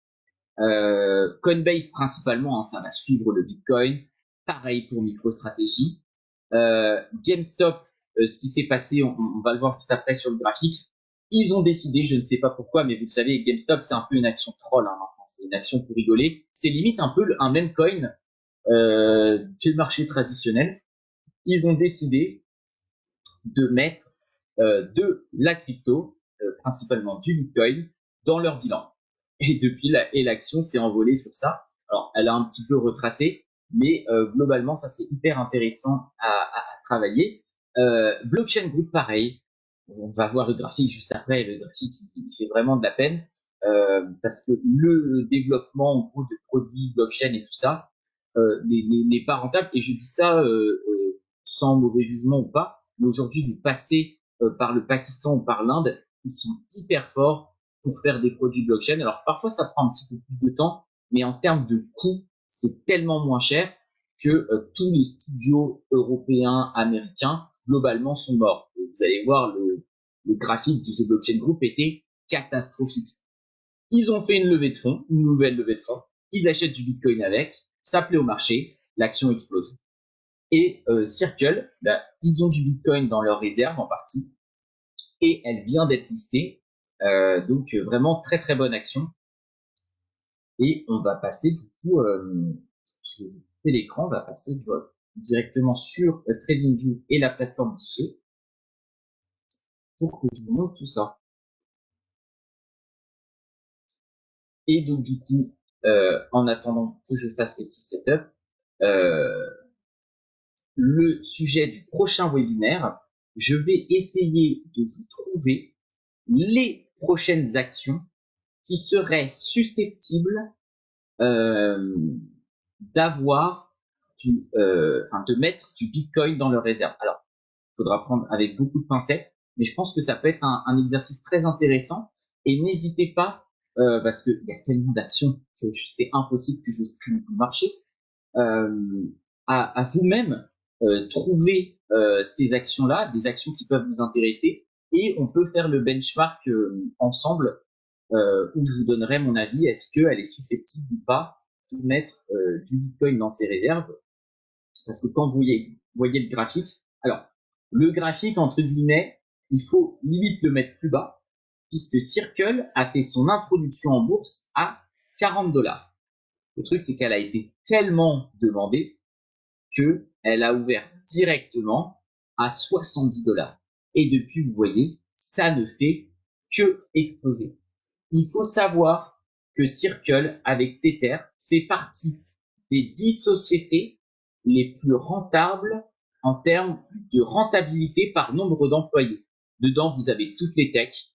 Coinbase principalement, hein, ça va suivre le Bitcoin. Pareil pour MicroStrategy. GameStop, ce qui s'est passé, on va le voir juste après sur le graphique. Ils ont décidé, je ne sais pas pourquoi, mais vous le savez, GameStop, c'est un peu une action troll. Hein, c'est une action pour rigoler. C'est limite un peu un même coin que le marché traditionnel. Ils ont décidé de mettre de la crypto, principalement du Bitcoin, dans leur bilan. Et depuis, l'action s'est envolée sur ça. Alors, elle a un petit peu retracé, mais globalement, ça c'est hyper intéressant à travailler. Blockchain Group, pareil. On va voir le graphique juste après. Le graphique, il fait vraiment de la peine parce que le développement en gros de produits blockchain et tout ça n'est pas rentable. Et je dis ça sans mauvais jugement ou pas, mais aujourd'hui, vous passez par le Pakistan ou par l'Inde, ils sont hyper forts pour faire des produits blockchain. Alors parfois, ça prend un petit peu plus de temps, mais en termes de coût, c'est tellement moins cher que tous les studios européens, américains, globalement, sont morts. Et vous allez voir, le graphique de ce blockchain group était catastrophique. Ils ont fait une levée de fonds, une nouvelle levée de fonds. Ils achètent du Bitcoin avec, ça plaît au marché, l'action explose. Et Circle, bah, ils ont du Bitcoin dans leurs réserves en partie, et elle vient d'être listée. Donc vraiment très très bonne action. Et on va passer du coup, je vais couper l'écran, on va passer directement sur TradingView et la plateforme ICE pour que je vous montre tout ça. Et donc du coup, en attendant que je fasse les petits setups, le sujet du prochain webinaire, je vais essayer de vous trouver les prochaines actions qui seraient susceptibles d'avoir de mettre du Bitcoin dans leur réserve. Alors, il faudra prendre avec beaucoup de pincettes, mais je pense que ça peut être un exercice très intéressant. Et n'hésitez pas, parce qu'il y a tellement d'actions que c'est impossible que je screen tout le marché, à vous-même trouver ces actions-là, des actions qui peuvent vous intéresser, et on peut faire le benchmark ensemble où je vous donnerai mon avis, est-ce qu'elle est susceptible ou pas de mettre du Bitcoin dans ses réserves. Parce que quand vous voyez le graphique, alors le graphique entre guillemets, il faut limite le mettre plus bas, puisque Circle a fait son introduction en bourse à 40$. Le truc, c'est qu'elle a été tellement demandée que elle a ouvert directement à 70$. Et depuis, vous voyez, ça ne fait que exploser. Il faut savoir que Circle, avec Tether, fait partie des 10 sociétés les plus rentables en termes de rentabilité par nombre d'employés. Dedans, vous avez toutes les techs,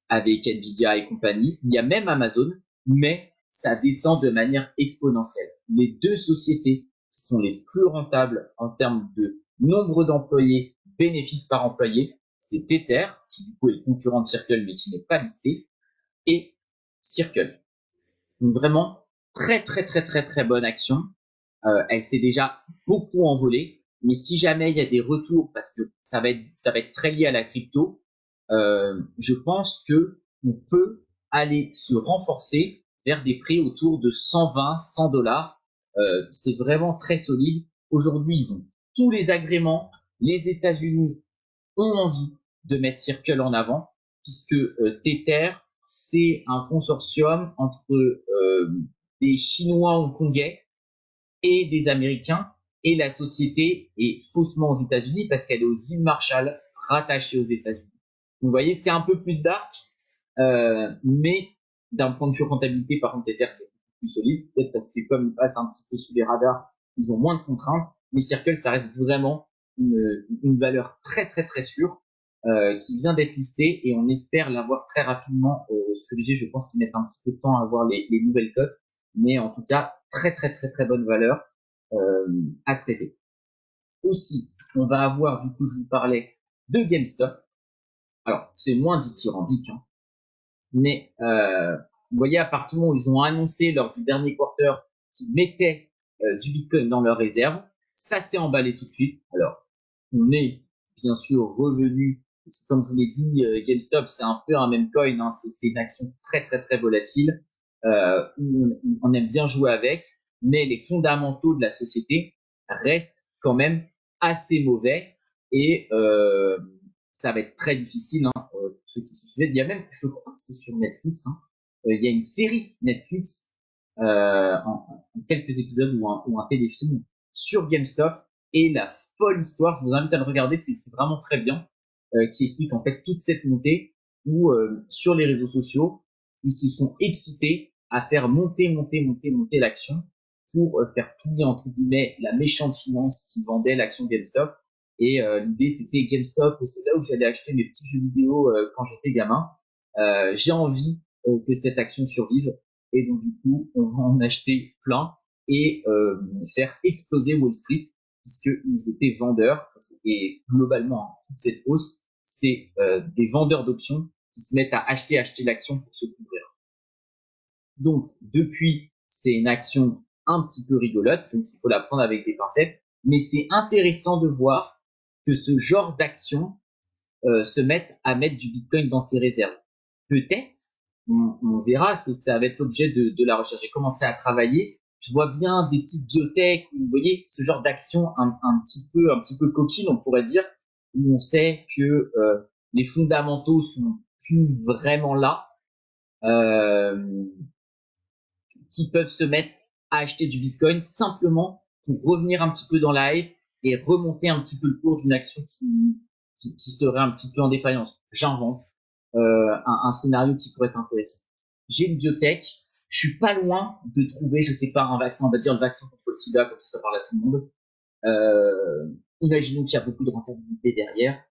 avec Nvidia et compagnie. Il y a même Amazon, mais ça descend de manière exponentielle. Les 2 sociétés qui sont les plus rentables en termes de nombre d'employés, bénéfices par employé, c'est Tether, qui du coup est le concurrent de Circle, mais qui n'est pas listé, et Circle. Donc vraiment, très très très très très bonne action. Elle s'est déjà beaucoup envolée. Mais si jamais il y a des retours, parce que ça va être très lié à la crypto, je pense que on peut aller se renforcer vers des prix autour de 120, 100 dollars. C'est vraiment très solide. Aujourd'hui, ils ont tous les agréments. Les États-Unis ont envie de mettre Circle en avant, puisque Tether, c'est un consortium entre des Chinois hongkongais et des Américains, et la société est faussement aux États-Unis parce qu'elle est aux îles Marshall, rattachée aux États-Unis. Vous voyez, c'est un peu plus dark, mais d'un point de vue rentabilité, par contre, Tether, c'est plus solide, peut-être parce que comme ils passent un petit peu sous les radars, ils ont moins de contraintes, mais Circle, ça reste vraiment une valeur très très très sûre, qui vient d'être listée, et on espère l'avoir très rapidement sur les G. Je pense qu'ils mettent un petit peu de temps à avoir les nouvelles cotes, mais en tout cas, très très très très bonne valeur à traiter. Aussi, on va avoir, du coup, je vous parlais de GameStop. Alors, c'est moins dithyrambique, hein, mais vous voyez, à partir du moment où ils ont annoncé lors du dernier quarter qu'ils mettaient du Bitcoin dans leurs réserves, ça s'est emballé tout de suite. Alors, on est bien sûr revenu, parce que comme je vous l'ai dit, GameStop, c'est un peu un même coin, hein, c'est une action très très très volatile, où on aime bien jouer avec, mais les fondamentaux de la société restent quand même assez mauvais, et ça va être très difficile, hein, pour ceux qui se souviennent. Il y a même, je crois que c'est sur Netflix, hein, il y a une série Netflix, en quelques épisodes, ou un téléfilm sur GameStop, et la folle histoire, je vous invite à le regarder, c'est vraiment très bien, qui explique en fait toute cette montée où sur les réseaux sociaux, ils se sont excités à faire monter l'action pour faire plier entre guillemets la méchante finance qui vendait l'action GameStop. Et l'idée c'était GameStop, c'est là où j'allais acheter mes petits jeux vidéo quand j'étais gamin. J'ai envie que cette action survive, et donc du coup on va en acheter plein et faire exploser Wall Street, puisqu'ils étaient vendeurs, et globalement toute cette hausse, c'est des vendeurs d'options qui se mettent à acheter l'action pour se couvrir. Donc depuis, c'est une action un petit peu rigolote, donc il faut la prendre avec des pincettes, mais c'est intéressant de voir que ce genre d'action se mettent à mettre du Bitcoin dans ses réserves. Peut-être, on verra, ça va être l'objet de la recherche. J'ai commencé à travailler, je vois bien des petites biotech, vous voyez, ce genre d'action un petit peu coquine, on pourrait dire, où on sait que les fondamentaux sont plus vraiment là, euh, qui peuvent se mettre à acheter du Bitcoin simplement pour revenir un petit peu dans la hype et remonter un petit peu le cours d'une action qui serait un petit peu en défaillance. J'invente un scénario qui pourrait être intéressant. J'ai une biotech, je suis pas loin de trouver, je sais pas, un vaccin, on va dire le vaccin contre le sida, comme ça parle à tout le monde. Imaginons qu'il y a beaucoup de rentabilité derrière.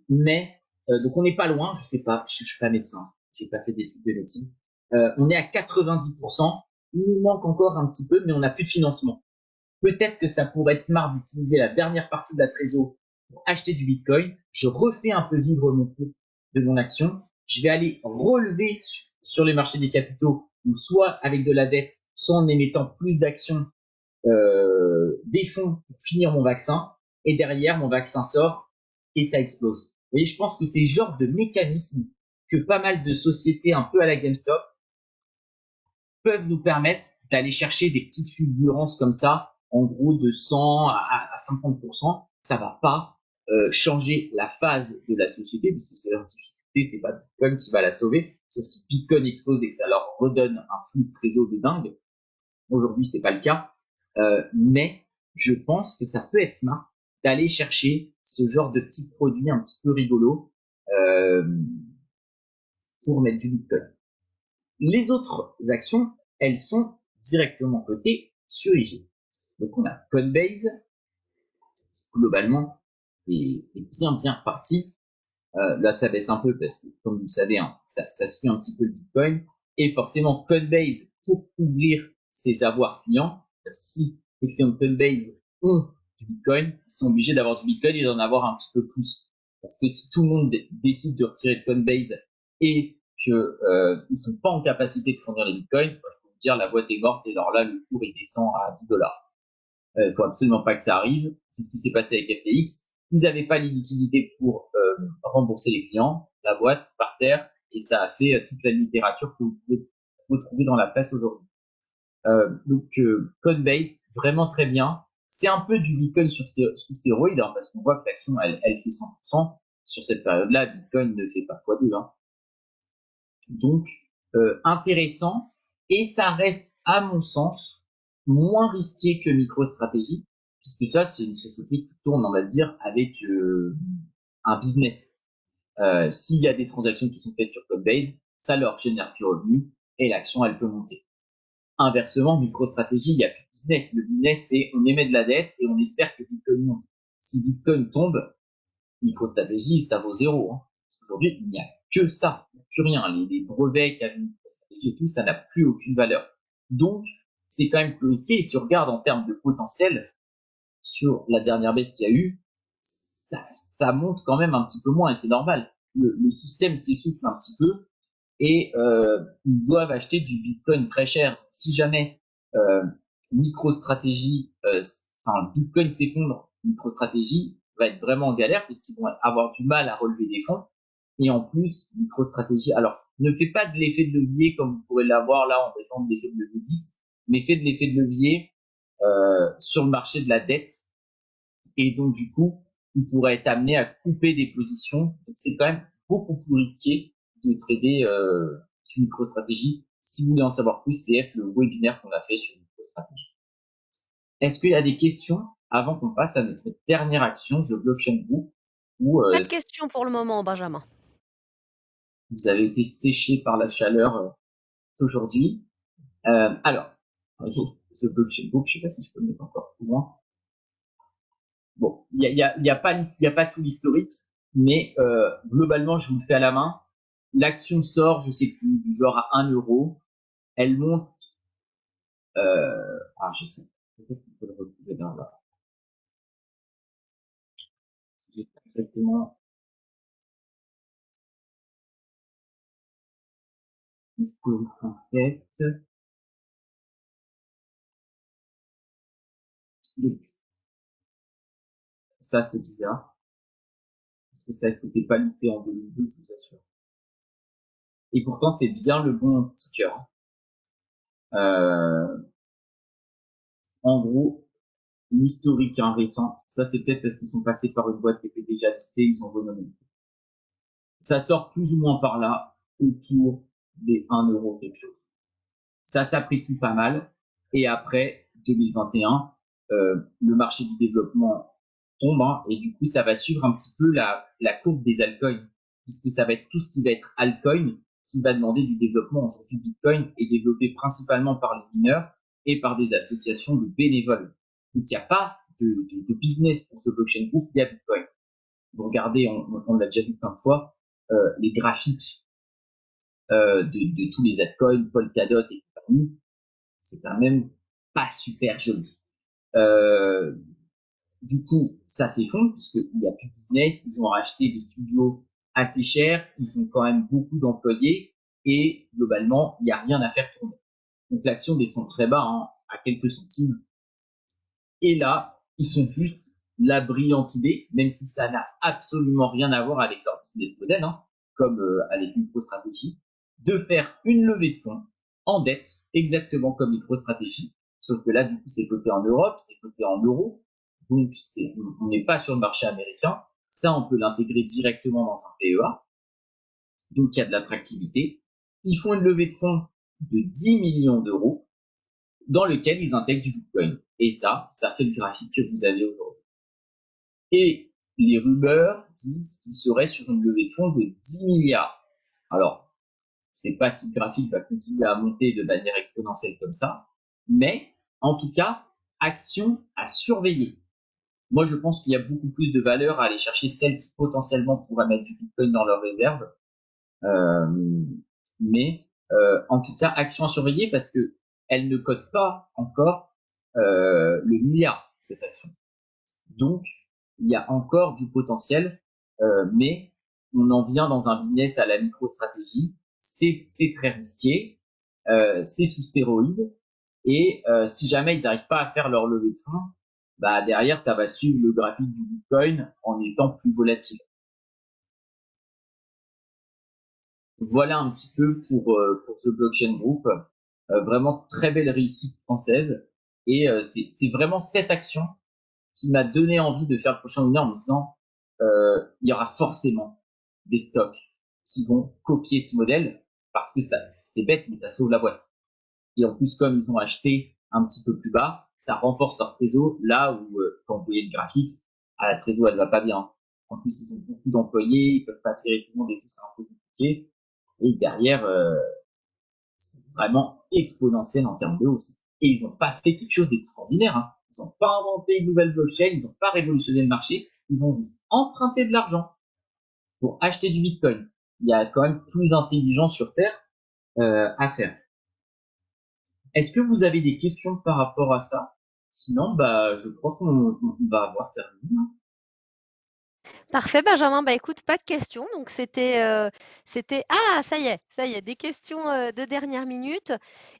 Mais donc on n'est pas loin, je sais pas, je suis pas médecin, j'ai pas fait d'études de médecine. On est à 90%, il nous manque encore un petit peu, mais on n'a plus de financement. Peut-être que ça pourrait être smart d'utiliser la dernière partie de la trésor pour acheter du Bitcoin. Je refais un peu vivre mon cours de mon action. Je vais aller relever sur les marchés des capitaux, ou soit avec de la dette, soit en émettant plus d'actions, des fonds pour finir mon vaccin. Et derrière, mon vaccin sort et ça explose. Vous voyez, je pense que c'est le genre de mécanisme que pas mal de sociétés un peu à la GameStop peuvent nous permettre d'aller chercher des petites fulgurances comme ça, en gros de 100 à 50%. Ça va pas changer la phase de la société, puisque c'est leur difficulté, c'est pas Bitcoin qui va la sauver, sauf si Bitcoin explose et que ça leur redonne un flux de trésor de dingue. Aujourd'hui, c'est pas le cas, mais je pense que ça peut être smart d'aller chercher ce genre de petits produits un petit peu rigolos euh, pour mettre du Bitcoin. Les autres actions, elles sont directement cotées sur IG. Donc on a Coinbase, qui globalement est bien reparti. Là, ça baisse un peu parce que, comme vous le savez, hein, ça suit un petit peu le Bitcoin. Et forcément, Coinbase, pour couvrir ses avoirs clients, si les clients de Coinbase ont du Bitcoin, ils sont obligés d'avoir du Bitcoin et d'en avoir un petit peu plus. Parce que si tout le monde décide de retirer de Coinbase et que ils sont pas en capacité de fournir les Bitcoins, je peux vous dire la boîte est morte, et alors là, le cours il descend à 10 dollars. Il faut absolument pas que ça arrive. C'est ce qui s'est passé avec FTX. Ils n'avaient pas les liquidités pour rembourser les clients. La boîte par terre et ça a fait toute la littérature que vous pouvez retrouver dans la presse aujourd'hui. Coinbase, vraiment très bien. C'est un peu du Bitcoin sous stéroïde, hein, parce qu'on voit que l'action, elle fait 100%. Sur cette période-là, Bitcoin ne fait pas x2. Hein. Donc, intéressant. Et ça reste, à mon sens, moins risqué que MicroStrategy, puisque ça, c'est une société qui tourne, on va dire, avec un business. S'il y a des transactions qui sont faites sur Coinbase, ça leur génère du revenu et l'action, elle peut monter. Inversement, MicroStrategy, il n'y a plus de business. Le business, c'est on émet de la dette et on espère que Bitcoin monte. Si Bitcoin tombe, MicroStrategy, ça vaut zéro. Hein. Parce qu'aujourd'hui, il n'y a que ça. Il n'y a plus rien. Les brevets qu'avait MicroStrategy et tout, ça n'a plus aucune valeur. Donc, c'est quand même plus risqué. Et si on regarde en termes de potentiel, sur la dernière baisse qu'il y a eu, ça monte quand même un petit peu moins et c'est normal. Le système s'essouffle un petit peu et ils doivent acheter du Bitcoin très cher. Si jamais MicroStrategy, Bitcoin s'effondre, MicroStrategy va être vraiment en galère puisqu'ils vont avoir du mal à relever des fonds. Et en plus, MicroStrategy, alors ne fait pas de l'effet de levier comme vous pourrez l'avoir là en mettant de l'effet de levier 10, mais fait de l'effet de levier sur le marché de la dette. Et donc du coup, il pourrait être amené à couper des positions. Donc c'est quand même beaucoup plus risqué de trader sur MicroStrategy. Si vous voulez en savoir plus, CF, le webinaire qu'on a fait sur MicroStrategy. Est-ce qu'il y a des questions avant qu'on passe à notre dernière action, The Blockchain Group, où Pas de questions pour le moment, Benjamin. vous avez été séché par la chaleur aujourd'hui. Alors, The Blockchain Group, je sais pas si je peux le mettre encore plus loin. Bon, il y a pas tout l'historique, mais globalement, je vous le fais à la main. L'action sort, je sais plus, du genre à 1 euro. Elle monte, je sais, peut-être qu'on peut le retrouver dans là. C'est exactement l'historique en tête. Donc, ça, c'est bizarre. Parce que ça, c'était pas listé en 2012, je vous assure. Et pourtant, c'est bien le bon ticker. En gros, l'historique récent, ça c'est peut-être parce qu'ils sont passés par une boîte qui était déjà listée, ils ont renommé. Ça sort plus ou moins par là, autour des 1 euro quelque chose. Ça s'apprécie pas mal. Et après, 2021, le marché du développement tombe, hein, et du coup, ça va suivre un petit peu la courbe des altcoins, puisque ça va être tout ce qui va être altcoin qui va demander du développement. Aujourd'hui, Bitcoin est développé principalement par les mineurs et par des associations de bénévoles. Donc, il n'y a pas de business pour ce blockchain group, il y a Bitcoin. Vous regardez, on l'a déjà vu plein de fois, les graphiques de tous les altcoins, Polkadot et compagnie, c'est quand même pas super joli. Du coup, ça s'effondre puisqu'il n'y a plus de business, ils ont racheté des studios assez chers, ils ont quand même beaucoup d'employés et globalement, il n'y a rien à faire tourner. Donc l'action descend très bas, hein, à quelques centimes. Et là, ils sont juste la brillante idée, même si ça n'a absolument rien à voir avec leur business model, hein, comme avec MicroStrategy, de faire une levée de fonds en dette, exactement comme MicroStrategy. Sauf que là, du coup, c'est coté en Europe, c'est coté en euros. Donc, on n'est pas sur le marché américain. Ça, on peut l'intégrer directement dans un PEA. Donc, il y a de l'attractivité. Ils font une levée de fonds de 10 millions d'euros dans lequel ils intègrent du Bitcoin. Et ça fait le graphique que vous avez aujourd'hui. Et les rumeurs disent qu'ils seraient sur une levée de fonds de 10 milliards. Alors, je ne sais pas si le graphique va continuer à monter de manière exponentielle comme ça, mais en tout cas, action à surveiller. Moi, je pense qu'il y a beaucoup plus de valeur à aller chercher celles qui potentiellement pourraient mettre du Bitcoin dans leurs réserves. Mais en tout cas, action à surveiller parce que elle ne cote pas encore le milliard, cette action. Donc, il y a encore du potentiel, mais on en vient dans un business à la micro-stratégie. C'est très risqué, c'est sous stéroïdes, et si jamais ils n'arrivent pas à faire leur levée de fonds, bah derrière, ça va suivre le graphique du Bitcoin en étant plus volatile. Voilà un petit peu pour The Blockchain Group. Vraiment très belle réussite française. Et c'est vraiment cette action qui m'a donné envie de faire le prochain webinaire en me disant il y aura forcément des stocks qui vont copier ce modèle parce que ça c'est bête mais ça sauve la boîte. Et en plus comme ils ont acheté un petit peu plus bas, ça renforce leur trésor là où quand vous voyez le graphique, la trésor elle va pas bien. En plus ils ont beaucoup d'employés, ils peuvent pas tirer tout le monde et tout, c'est un peu compliqué. Et derrière c'est vraiment exponentiel en termes de hausse. Et ils n'ont pas fait quelque chose d'extraordinaire. Hein. Ils n'ont pas inventé une nouvelle blockchain, ils n'ont pas révolutionné le marché, ils ont juste emprunté de l'argent pour acheter du Bitcoin. Il y a quand même plus intelligent sur Terre à faire. Est-ce que vous avez des questions par rapport à ça? Sinon, bah, je crois qu'on va avoir terminé. Hein. Parfait, Benjamin. Bah écoute, pas de questions. Donc c'était ah ça y est, des questions de dernière minute.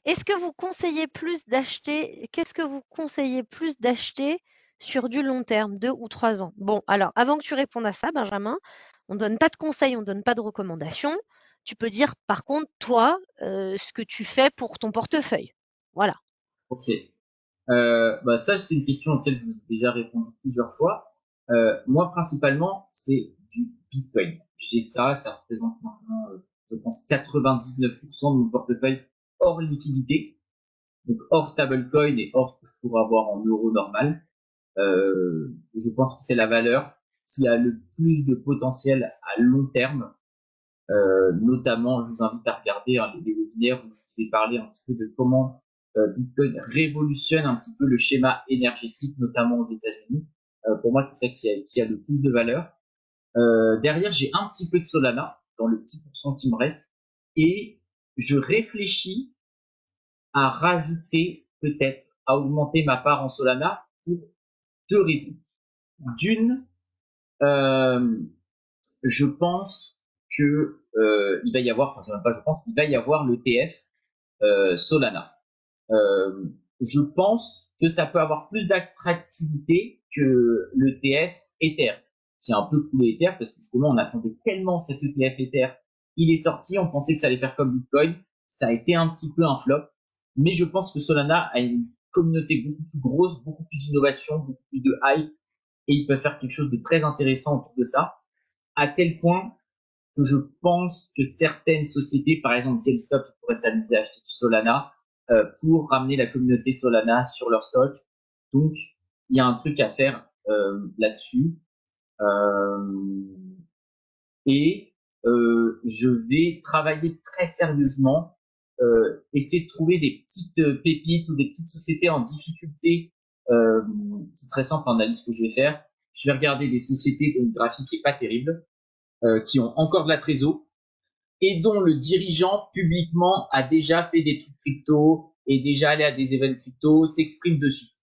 Est-ce que vous conseillez plus d'acheter Qu'est-ce que vous conseillez plus d'acheter sur du long terme, 2 ou 3 ans? Bon, alors avant que tu répondes à ça, Benjamin, on donne pas de conseils, on donne pas de recommandations. Tu peux dire par contre toi ce que tu fais pour ton portefeuille. Voilà. Ok. Bah ça, c'est une question auquel je vous ai déjà répondu plusieurs fois. Moi, principalement, c'est du Bitcoin. J'ai ça, ça représente maintenant, je pense, 99% de mon portefeuille hors liquidité, donc hors stablecoin et hors ce que je pourrais avoir en euros normal. Je pense que c'est la valeur qui a le plus de potentiel à long terme. Notamment, je vous invite à regarder hein, les webinaires où je vous ai parlé un petit peu de comment Bitcoin révolutionne un petit peu le schéma énergétique, notamment aux États-Unis. Pour moi, c'est ça qui a le plus de valeur. Derrière, j'ai un petit peu de Solana dans le petit pourcent qui me reste et je réfléchis à rajouter peut-être à augmenter ma part en Solana pour 2 raisons. D'une, euh, je pense que il va y avoir, enfin même pas je pense, il va y avoir l'ETF Solana. Euh, je pense que ça peut avoir plus d'attractivité que l'ETF Ether, qui a un peu coulé Ether parce que justement on attendait tellement cet ETF Ether. Il est sorti, on pensait que ça allait faire comme Bitcoin, ça a été un petit peu un flop, mais je pense que Solana a une communauté beaucoup plus grosse, beaucoup plus d'innovation, beaucoup plus de hype, et il peut faire quelque chose de très intéressant autour de ça, à tel point que je pense que certaines sociétés, par exemple GameStop, pourraient s'amuser à acheter du Solana pour ramener la communauté Solana sur leur stock. Donc, il y a un truc à faire là-dessus. Euh, et je vais travailler très sérieusement, essayer de trouver des petites pépites ou des petites sociétés en difficulté. C'est très simple en analyse que je vais faire. Je vais regarder des sociétés dont le graphique est pas terrible, qui ont encore de la trésor et dont le dirigeant publiquement a déjà fait des trucs crypto, est déjà allé à des événements crypto, s'exprime dessus,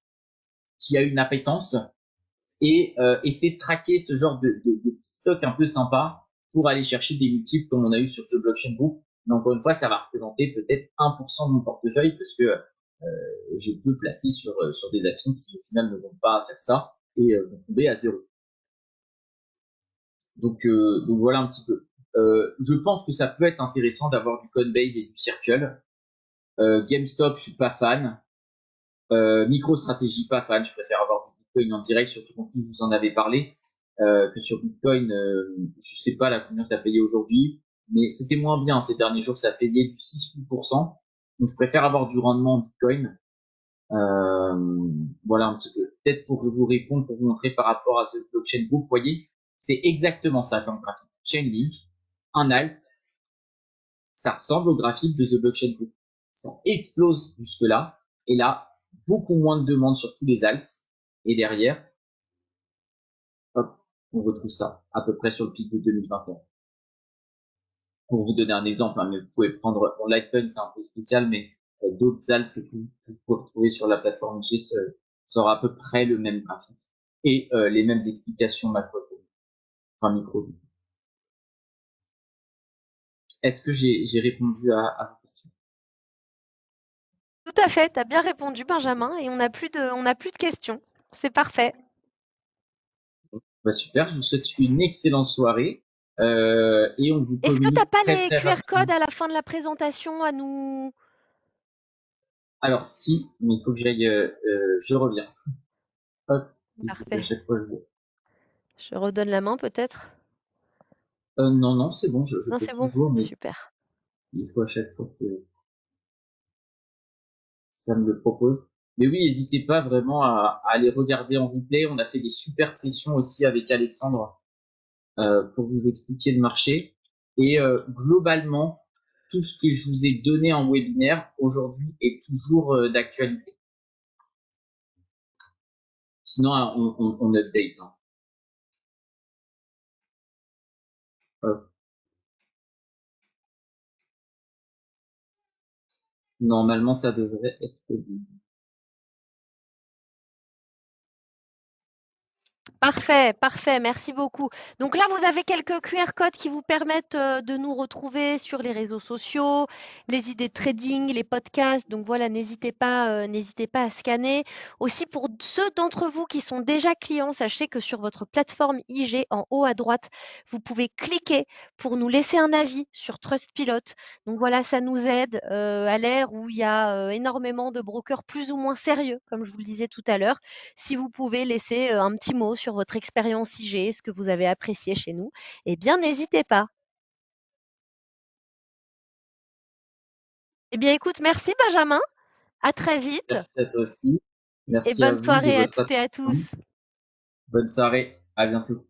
qui a une appétence et essaie de traquer ce genre de petits stocks un peu sympa pour aller chercher des multiples comme on a eu sur ce blockchain group. Mais encore une fois, ça va représenter peut-être 1% de mon portefeuille parce que je peux placer sur des actions qui au final ne vont pas faire ça et vont tomber à zéro. Donc voilà un petit peu. Je pense que ça peut être intéressant d'avoir du Coinbase et du Circle. GameStop, je suis pas fan. MicroStrategy, pas fan. Je préfère avoir du Bitcoin en direct, surtout qu'en plus vous en avez parlé. Que sur Bitcoin, je sais pas là combien ça payait aujourd'hui, mais c'était moins bien ces derniers jours. Ça payait du 6-8%. Donc je préfère avoir du rendement en Bitcoin. Voilà un petit peu. Peut-être pour vous répondre, pour vous montrer par rapport à ce blockchain group, vous voyez, c'est exactement ça comme graphique. Chainlink, un alt, ça ressemble au graphique de The Blockchain Group. Ça explose jusque-là, et là, beaucoup moins de demandes sur tous les alts, et derrière, hop, on retrouve ça, à peu près sur le pic de 2021. Pour vous donner un exemple, hein, mais vous pouvez prendre, bon, Litecoin c'est un peu spécial, mais d'autres alts que vous pouvez retrouver sur la plateforme GIS sera à peu près le même graphique et les mêmes explications macro, enfin micro. Est-ce que j'ai répondu à vos questions? Tout à fait, tu as bien répondu, Benjamin, et on n'a plus de questions. C'est parfait. Bah, super, je vous souhaite une excellente soirée et on vous Est-ce que tu as communique pas très les très QR codes rapidement. à la fin de la présentation à nous? Alors si, mais il faut que j'aille, je reviens. Hop, il faut qu'à Parfait. chaque fois je... Je redonne la main peut-être? Non, non, c'est bon, je Non, peux c'est bon? toujours, mais Super. il faut à chaque fois que ça me le propose. Mais oui, n'hésitez pas vraiment à aller regarder en replay. On a fait des super sessions aussi avec Alexandre pour vous expliquer le marché. Et globalement, tout ce que je vous ai donné en webinaire aujourd'hui est toujours d'actualité. Sinon, on update. Hein. Normalement, ça devrait être bon. Parfait, parfait, merci beaucoup. Donc là, vous avez quelques QR codes qui vous permettent de nous retrouver sur les réseaux sociaux, les idées de trading, les podcasts. Donc voilà, n'hésitez pas à scanner. Aussi pour ceux d'entre vous qui sont déjà clients, sachez que sur votre plateforme IG, en haut à droite, vous pouvez cliquer pour nous laisser un avis sur Trustpilot. Donc voilà, ça nous aide à l'ère où il y a énormément de brokers plus ou moins sérieux, comme je vous le disais tout à l'heure. Si vous pouvez laisser un petit mot sur votre expérience IG, ce que vous avez apprécié chez nous, eh bien, n'hésitez pas. Eh bien, écoute, merci Benjamin. À très vite Merci à toi aussi. et Merci à bonne vous de soirée à votre toutes et à attention. tous. Bonne soirée. À bientôt.